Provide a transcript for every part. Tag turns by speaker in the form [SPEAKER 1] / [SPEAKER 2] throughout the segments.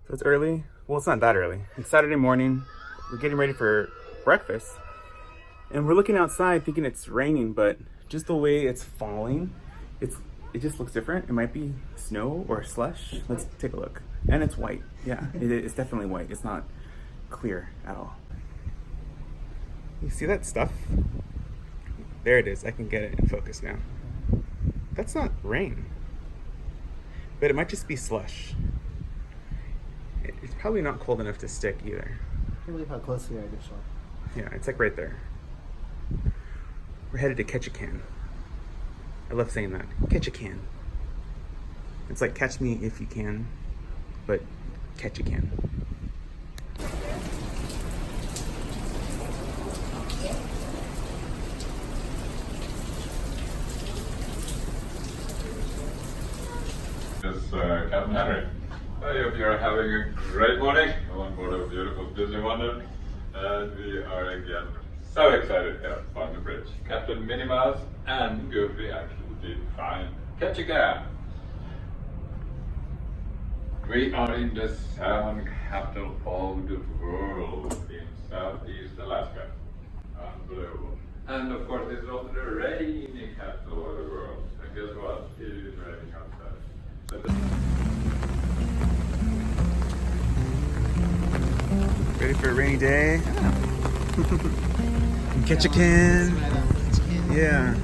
[SPEAKER 1] So it's early. Well, it's not that early. It's Saturday morning. We're getting ready for breakfast. And we're looking outside thinking it's raining, but just the way it's falling, it just looks different. It might be snow or slush. Let's take a look. And it's white. Yeah, it's definitely white. It's not clear at all. You see that stuff? There it is. I can get it in focus now. That's not rain. But it might just be slush. It's probably not cold enough to stick either.
[SPEAKER 2] I can't believe how close we are to shore.
[SPEAKER 1] Yeah, it's like right there. We're headed to Ketchikan. I love saying that. Ketchikan. It's like catch me if you can, but Ketchikan.
[SPEAKER 3] It's Captain Henry. I hope you're having a great morning on board a beautiful Disney Wonder. And we are again so excited here on the bridge. Captain Minnie Mouse and Goofy actually did find Ketchikan. We are in the salmon capital of the world in Southeast Alaska. Unbelievable. And of course it's also the rainy capital of the world. And guess what? It is raining outside.
[SPEAKER 1] Ready for a rainy day? In Ketchikan. Yeah.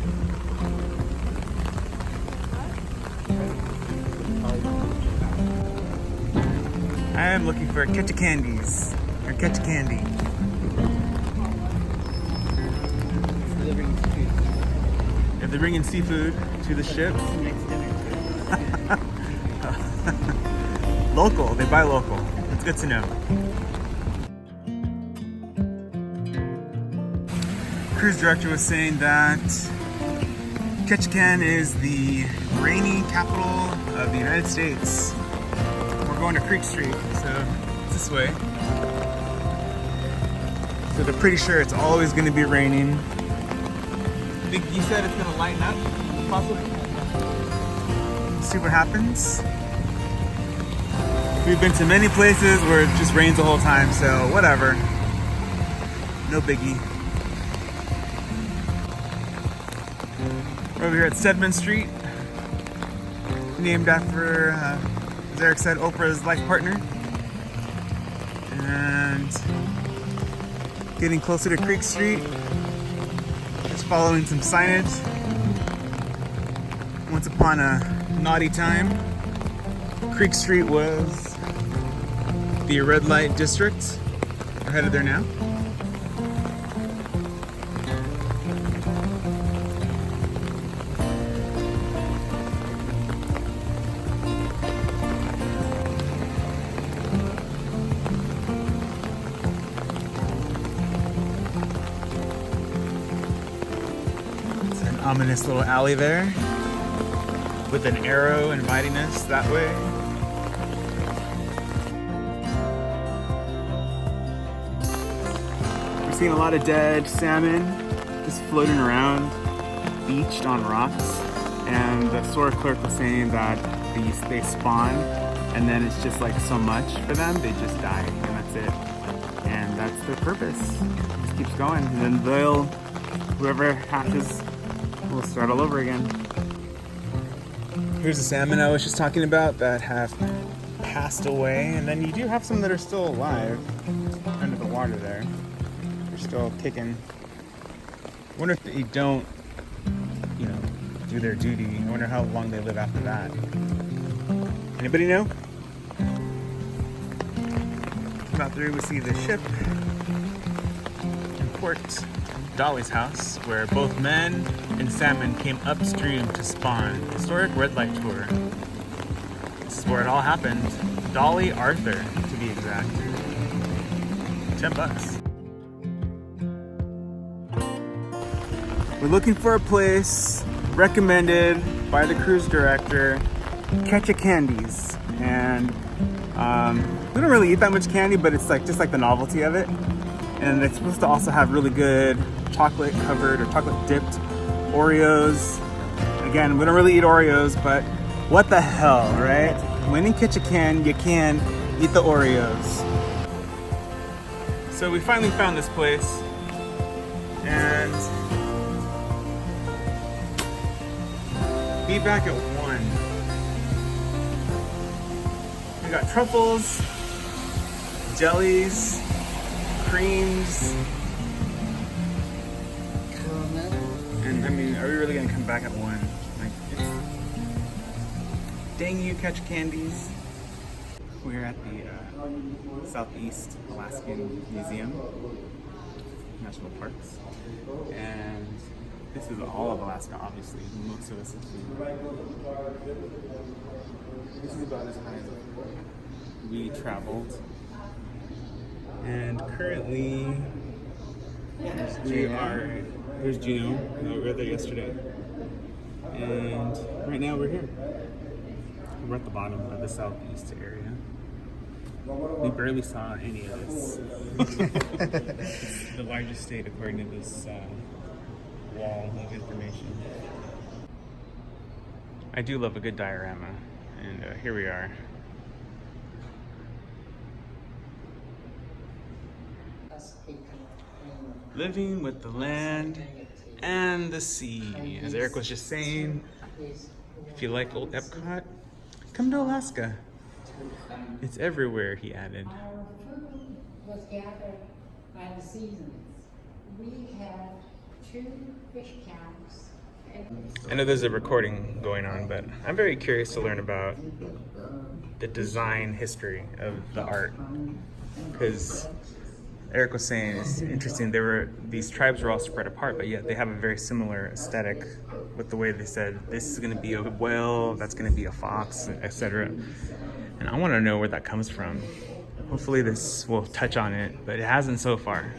[SPEAKER 1] I am looking for Ketchikandies. Or Ketchikandy. If they're bringing seafood to the ship. Local, they buy local. It's good to know. Cruise director was saying that Ketchikan is the rainy capital of the United States. We're going to Creek Street, so it's this way. So they're pretty sure it's always going to be raining. You said it's going to lighten up, possibly? See what happens. We've been to many places where it just rains the whole time, so whatever. No biggie. We're over here at Salmon Street, named after, as Eric said, Oprah's life partner. And getting closer to Creek Street, just following some signage. Once upon a naughty time, Creek Street was the red light district. We're headed there now. It's an ominous little alley there with an arrow inviting us that way. We're seeing a lot of dead salmon just floating around, beached on rocks. And the store clerk was saying that they spawn and then it's just like so much for them, they just die and that's it. And that's their purpose. It just keeps going. And then whoever hatches will start all over again. Here's the salmon I was just talking about that have passed away, and then you do have some that are still alive under the water there. They're still kicking. I wonder if they don't, do their duty. I wonder how long they live after that. Anybody know? Come out through, we see the ship in port. Dolly's house, where both men and salmon came upstream to spawn. Historic red light tour. This is where it all happened. Dolly Arthur, to be exact. $10. We're looking for a place recommended by the cruise director, Ketchikandies, and we don't really eat that much candy, but it's like just like the novelty of it. And it's supposed to also have really good chocolate covered or chocolate dipped Oreos. Again, we don't really eat Oreos, but what the hell, right? When in Ketchikan, you can eat the Oreos. So we finally found this place, and be back at 1. We got truffles, jellies, creams, and I mean, are we really gonna come back at 1? Like, dang you, catch candies. We're at the Southeast Alaskan Museum, National Parks, and this is all of Alaska, obviously. Most of us have seen. This is about as high as we traveled. And currently, here's Juneau. We were there yesterday. And right now we're here. We're at the bottom of the southeast area. We barely saw any of this. It's the largest state according to this wall of information. I do love a good diorama, and here we are. Living with the land and the sea. As Eric was just saying, if you like old Epcot, come to Alaska. It's everywhere, he added.
[SPEAKER 4] Our food was gathered by the seasons. We had 2 fish camps.
[SPEAKER 1] I know there's a recording going on, but I'm very curious to learn about the design history of the art. Because Eric was saying it's interesting, these tribes were all spread apart, but yet they have a very similar aesthetic with the way they said, this is gonna be a whale, that's gonna be a fox, etc. And I wanna know where that comes from. Hopefully this will touch on it, but it hasn't so far.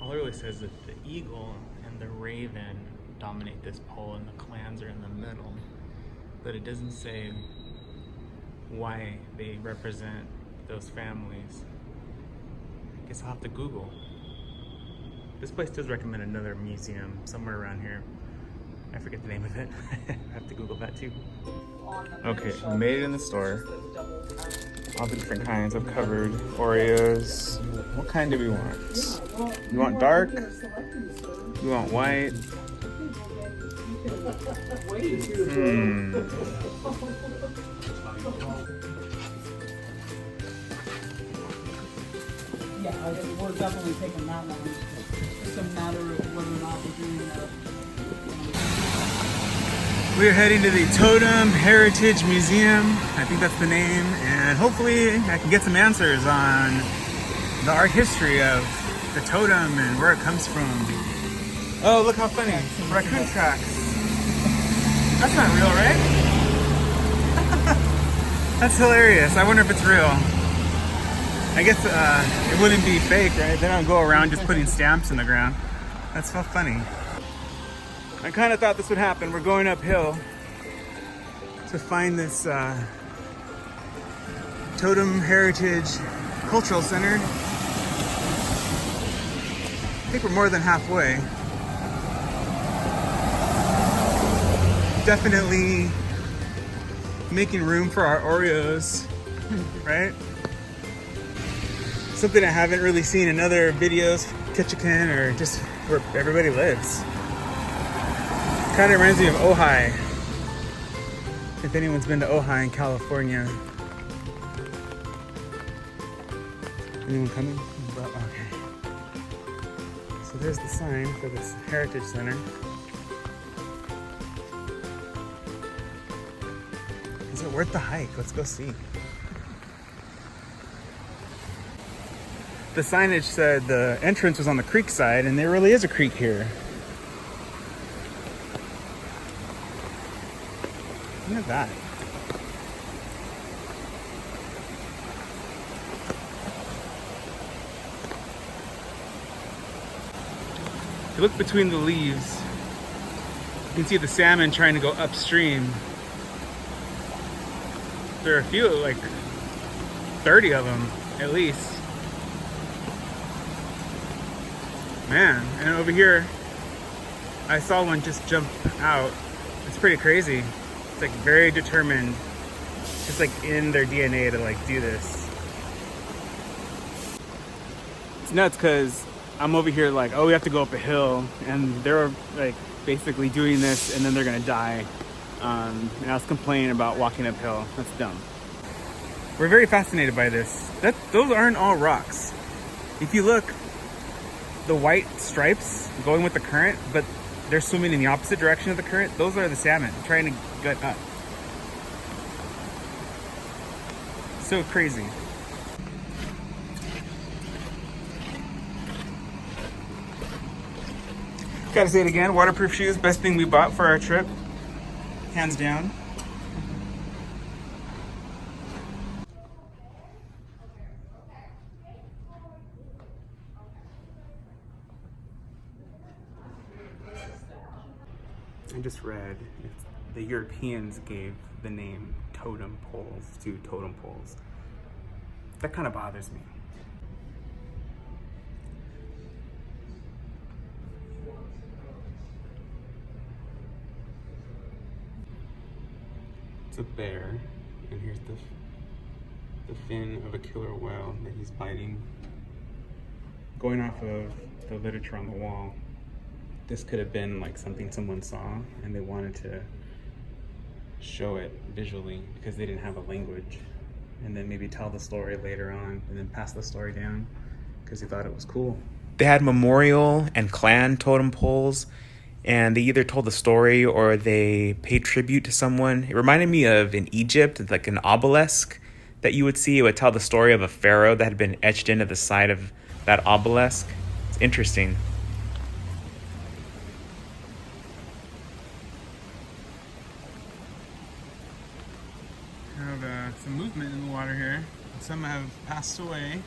[SPEAKER 1] All it really says that the eagle and the raven dominate this pole and the clans are in the middle, but it doesn't say why they represent those families. I guess I'll have to Google. This place does recommend another museum somewhere around here. I forget the name of it. I have to Google that too. Okay, we made it in the store. All the different kinds of covered Oreos. What kind do we want? You want dark? You want white?
[SPEAKER 5] Yeah, we're definitely taking that one. It's a matter of whether or not we're doing that.
[SPEAKER 1] We're heading to the Totem Heritage Museum. I think that's the name. And hopefully I can get some answers on the art history of the totem and where it comes from. Oh, look how funny. Raccoon tracks. That's not real, right? That's hilarious. I wonder if it's real. I guess it wouldn't be fake, right? They don't go around just putting stamps in the ground. That's so funny. I kind of thought this would happen. We're going uphill to find this Totem Heritage Cultural Center. I think we're more than halfway. Definitely making room for our Oreos, right? Something I haven't really seen in other videos, Ketchikan, or just where everybody lives. Kind of reminds me of Ojai. If anyone's been to Ojai in California. Anyone coming? Okay. So there's the sign for this Heritage Center. Is it worth the hike? Let's go see. The signage said the entrance was on the creek side, and there really is a creek here. Look at that. If you look between the leaves, you can see the salmon trying to go upstream. There are a few, like 30 of them at least. Man, and over here, I saw one just jump out. It's pretty crazy. It's like very determined, just like in their DNA to like do this. It's nuts because I'm over here like, oh, we have to go up a hill, and they're like basically doing this, and then they're gonna die. And I was complaining about walking uphill. That's dumb. We're very fascinated by this. Those aren't all rocks. If you look, the white stripes going with the current, but they're swimming in the opposite direction of the current. Those are the salmon trying to get up. So crazy. Gotta say it again, waterproof shoes, best thing we bought for our trip. Hands down. I just read the Europeans gave the name totem poles to totem poles. That kind of bothers me. It's a bear, and here's the fin of a killer whale that he's biting. Going off of the literature on the wall, this could have been like something someone saw and they wanted to show it visually because they didn't have a language, and then maybe tell the story later on and then pass the story down because they thought it was cool. They had memorial and clan totem poles, and they either told the story or they paid tribute to someone. It reminded me of in Egypt, like an obelisk that you would see. It would tell the story of a pharaoh that had been etched into the side of that obelisk. It's interesting. I have some movement in the water here. Some have passed away.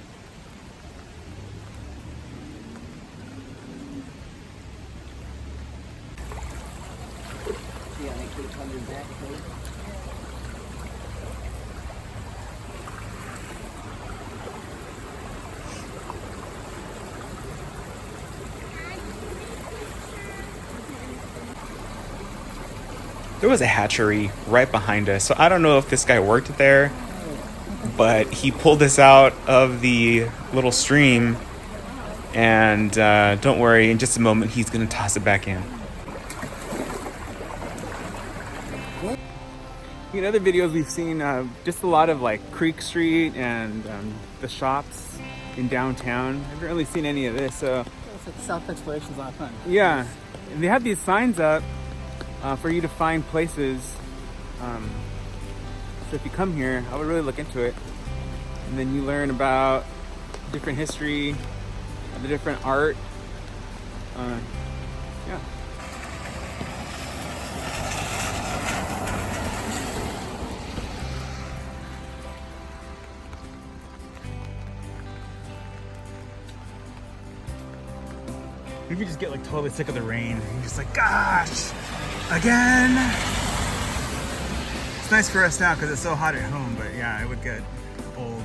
[SPEAKER 2] Yeah, they keep coming back.
[SPEAKER 1] There was a hatchery right behind us, so I don't know if this guy worked there, but he pulled us out of the little stream, and don't worry, in just a moment he's gonna toss it back in. In other videos we've seen just a lot of like Creek Street and the shops in downtown. I haven't really seen any of this, so
[SPEAKER 5] It's like self-exploration is a lot of fun.
[SPEAKER 1] yeah. And they have these signs up for you to find places. So if you come here, I would really look into it. And then you learn about different history, the different art. Yeah. Maybe you just get like totally sick of the rain. You're just like, gosh, again. It's nice for us now because it's so hot at home, but yeah, it would get old.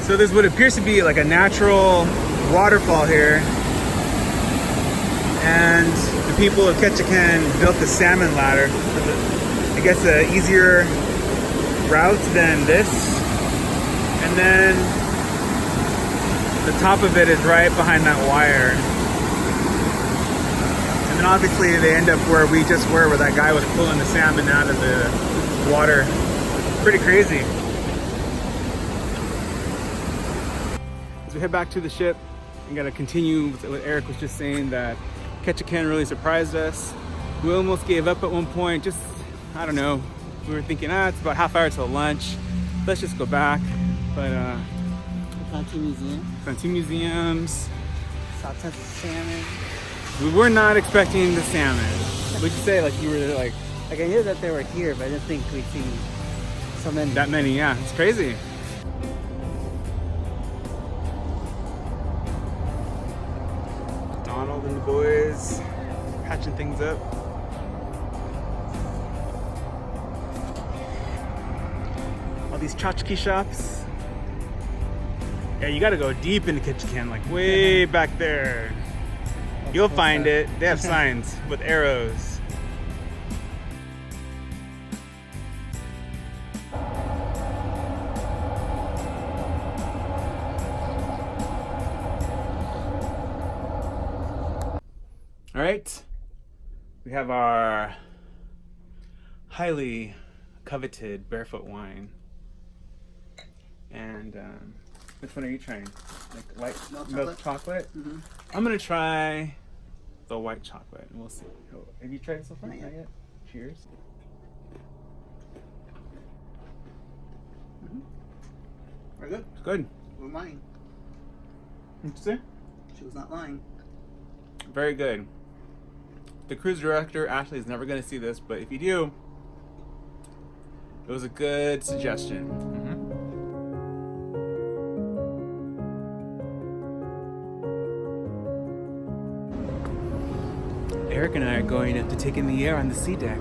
[SPEAKER 1] So there's what appears to be like a natural waterfall here. And the people of Ketchikan built the salmon ladder. I guess an easier route than this. And then the top of it is right behind that wire. And then obviously they end up where we just were, where that guy was pulling the salmon out of the water. Pretty crazy. As we head back to the ship, I'm gonna continue with what Eric was just saying, that Ketchikan really surprised us. We almost gave up at one point, just, I don't know. We were thinking, it's about half hour till lunch. Let's just go back. But
[SPEAKER 5] Found two museums.
[SPEAKER 1] found two museums.
[SPEAKER 5] Saw tons of salmon.
[SPEAKER 1] We were not expecting the salmon. What'd you say? Like you were like
[SPEAKER 5] Like I knew that they were here, but I didn't think we'd see so many.
[SPEAKER 1] that many? Yeah, it's crazy. Donald and the boys patching things up. All these tchotchke shops. Yeah, you gotta go deep into Ketchikan, like way back there. You'll find it. They have signs with arrows. All right, we have our highly coveted barefoot wine. And which one are you trying? Like white milk chocolate?
[SPEAKER 2] Mm-hmm.
[SPEAKER 1] I'm gonna try the white chocolate, and we'll see. Oh, have you tried it so far?
[SPEAKER 2] Not yet.
[SPEAKER 1] Not yet. Cheers.
[SPEAKER 2] We're good.
[SPEAKER 1] It's good.
[SPEAKER 2] We're lying.
[SPEAKER 1] What'd you say?
[SPEAKER 2] She was not lying.
[SPEAKER 1] Very good. The cruise director Ashley is never gonna see this, but if you do, it was a good suggestion. Eric and I are going up to take in the air on the sea deck.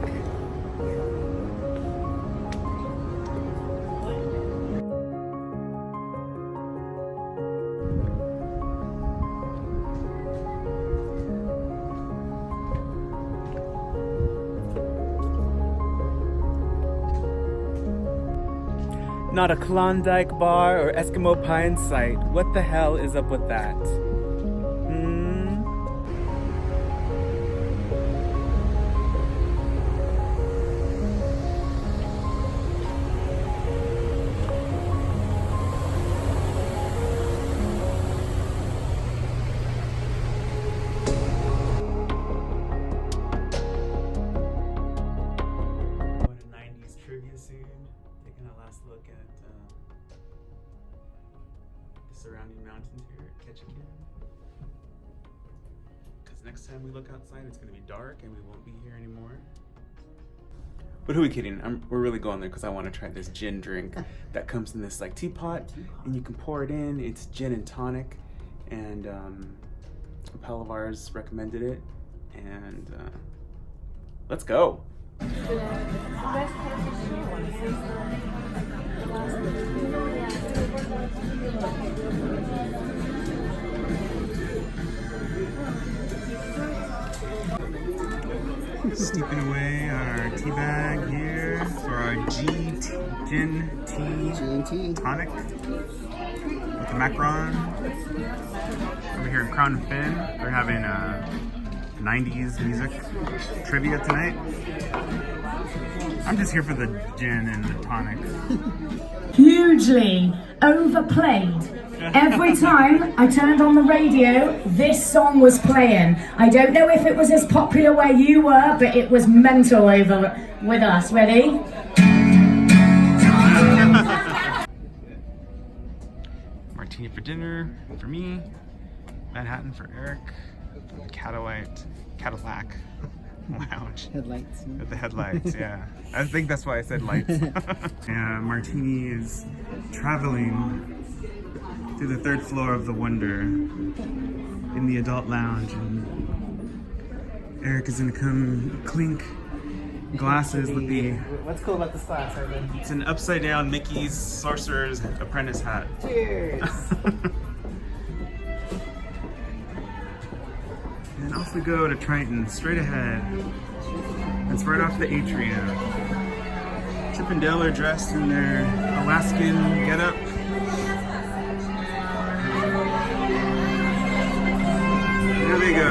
[SPEAKER 1] Not a Klondike bar or Eskimo pie in sight. What the hell is up with that? Look at the surrounding mountains here at Ketchikan. Because next time we look outside, it's going to be dark and we won't be here anymore. But who are we kidding? We're really going there because I want to try this gin drink that comes in this like teapot, and you can pour it in. It's gin and tonic, and a pal of ours recommended it, and let's go. Steeping away our tea bag here for our gin tea tonic with the macaron. Over here in Crown and Fin, we're having 90s music trivia tonight. I'm just here for the gin and the tonic.
[SPEAKER 6] Hugely overplayed. Every time I turned on the radio, this song was playing. I don't know if it was as popular where you were, but it was mental over with us. Ready?
[SPEAKER 1] Martini for dinner for me. Manhattan for Eric. Cadillac lounge.
[SPEAKER 2] Headlights.
[SPEAKER 1] With the headlights, yeah. I think that's why I said lights. Yeah, Martini is traveling to the third floor of the Wonder in the adult lounge, and Eric is gonna come clink glasses with the...
[SPEAKER 2] What's cool about this glass, Ivan?
[SPEAKER 1] It's an upside down Mickey's Sorcerer's Apprentice hat.
[SPEAKER 2] Cheers!
[SPEAKER 1] And off we go to Triton, straight ahead. It's right off the atrium. Chip and Dale are dressed in their Alaskan getup. Here they go.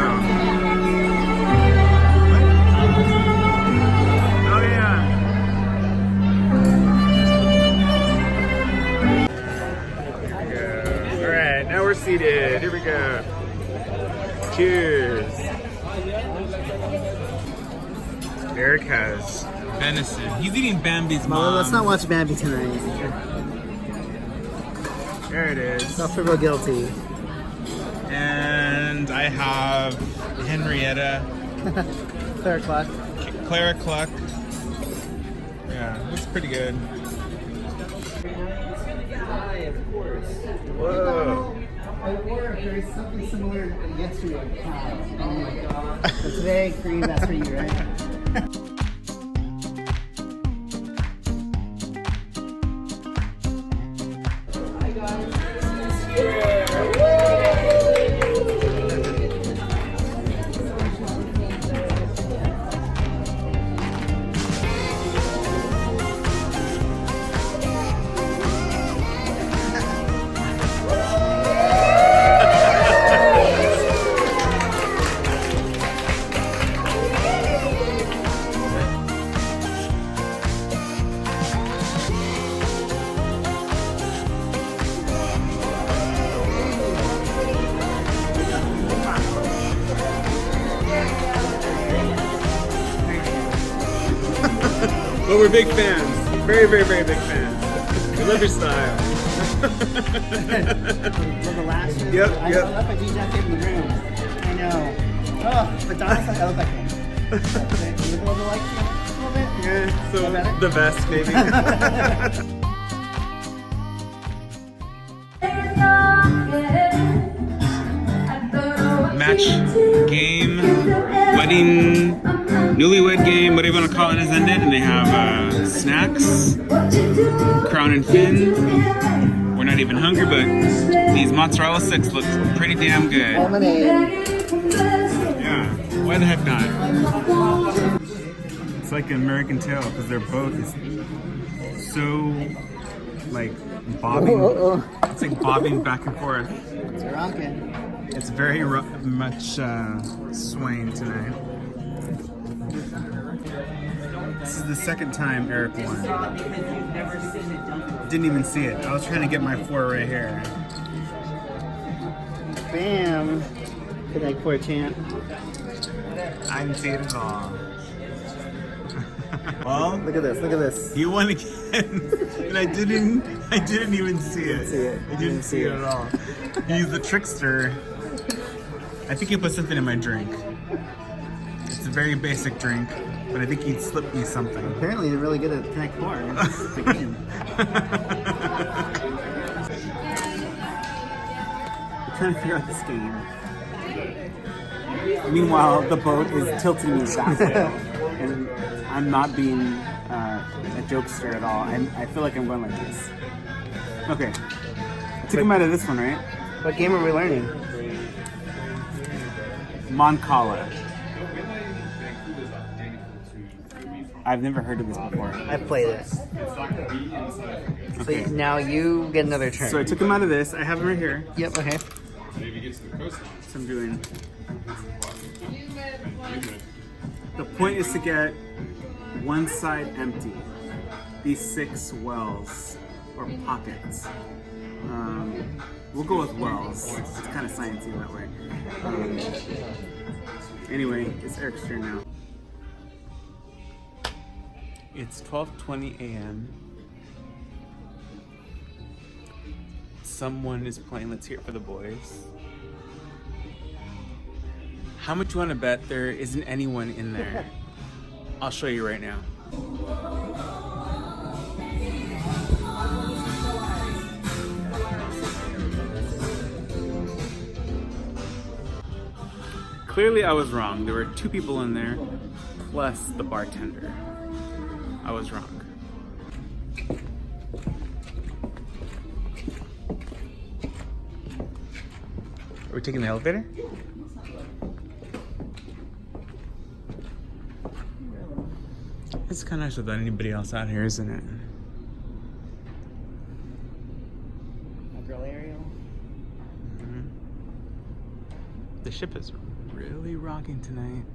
[SPEAKER 1] Oh yeah. Here we go. All right, now we're seated. Here we go. Cheers. Eric has venison. He's eating Bambi's mom.
[SPEAKER 2] Well, let's not watch Bambi tonight.
[SPEAKER 1] There it is.
[SPEAKER 2] Suffer real guilty.
[SPEAKER 1] And I have Henrietta. Clara Cluck. Yeah, looks pretty good.
[SPEAKER 2] Of course.
[SPEAKER 1] Whoa.
[SPEAKER 2] At work, there's something similar yesterday. Oh my god. So today, Kareem, that's for you, right? Hi guys.
[SPEAKER 1] But we're big fans. Very, very, very big fans. We love your style.
[SPEAKER 2] Love the lashes.
[SPEAKER 1] Yep,
[SPEAKER 2] I
[SPEAKER 1] yep.
[SPEAKER 2] love my jeans jacket in the room. I know. Oh, but Donald's I look like him. You look a little like him a little bit?
[SPEAKER 1] Yeah, so
[SPEAKER 2] better?
[SPEAKER 1] the best, maybe. Match game, wedding, newlywed game, whatever you want to call it, has ended, and they have snacks, crown and fin. We're not even hungry, but these mozzarella sticks look pretty damn good.
[SPEAKER 2] Lemonade.
[SPEAKER 1] Yeah, why the heck not? It's like an American Tail because their boat is so like bobbing. It's like bobbing back and forth.
[SPEAKER 2] It's rocking.
[SPEAKER 1] It's very much swaying tonight. This is the second time Eric won. Didn't even see it. I was trying to get my 4 right here.
[SPEAKER 2] Bam. Good night for a champ.
[SPEAKER 1] I didn't see it at all. Well,
[SPEAKER 2] Look at this. Look at this.
[SPEAKER 1] he won again, and I didn't even see it. I didn't see it at all. He's the trickster. I think he put something in my drink. It's a very basic drink, but I think he slipped me something.
[SPEAKER 2] Apparently, they're really good at Connect 4. It's the game.
[SPEAKER 1] I'm trying to figure out this game. Meanwhile, the boat is tilting me back, and I'm not being a jokester at all. I feel like I'm going like this. Okay, I took him out of this one, right?
[SPEAKER 2] What game are we learning?
[SPEAKER 1] Moncala. I've never heard of this before.
[SPEAKER 2] I played it.
[SPEAKER 1] Okay.
[SPEAKER 2] So now you get another turn.
[SPEAKER 1] So I took him out of this. I have him right here.
[SPEAKER 2] Yep, okay.
[SPEAKER 1] So I'm doing. The point is to get one side empty. These 6 wells or pockets. We'll go with wells. It's kind of sciencey that way. Anyway, it's Eric's turn now. It's 12:20 a.m. Someone is playing Let's Hear It for the Boys. How much you want to bet there isn't anyone in there? I'll show you right now. Clearly I was wrong. There were 2 people in there, plus the bartender. I was wrong. Are we taking the elevator? It's kind of nice without anybody else out here, isn't it?
[SPEAKER 2] My girl Ariel.
[SPEAKER 1] The ship is really rocking tonight.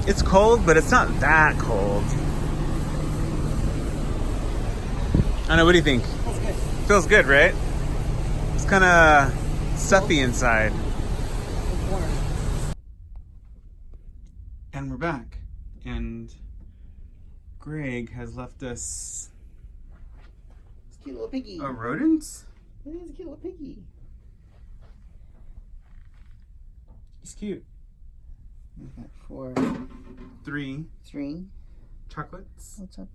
[SPEAKER 1] It's cold, but it's not that cold. I don't know, what do you think?
[SPEAKER 2] Feels good.
[SPEAKER 1] Feels good, right? It's kind of stuffy inside.
[SPEAKER 2] It's warm.
[SPEAKER 1] And we're back. And Greg has left us
[SPEAKER 2] It's a cute little piggy.
[SPEAKER 1] a rodent?
[SPEAKER 2] I think it's a cute little piggy.
[SPEAKER 1] He's cute.
[SPEAKER 2] We've got 4,
[SPEAKER 1] 3
[SPEAKER 2] 3.
[SPEAKER 1] chocolates.
[SPEAKER 2] What's up?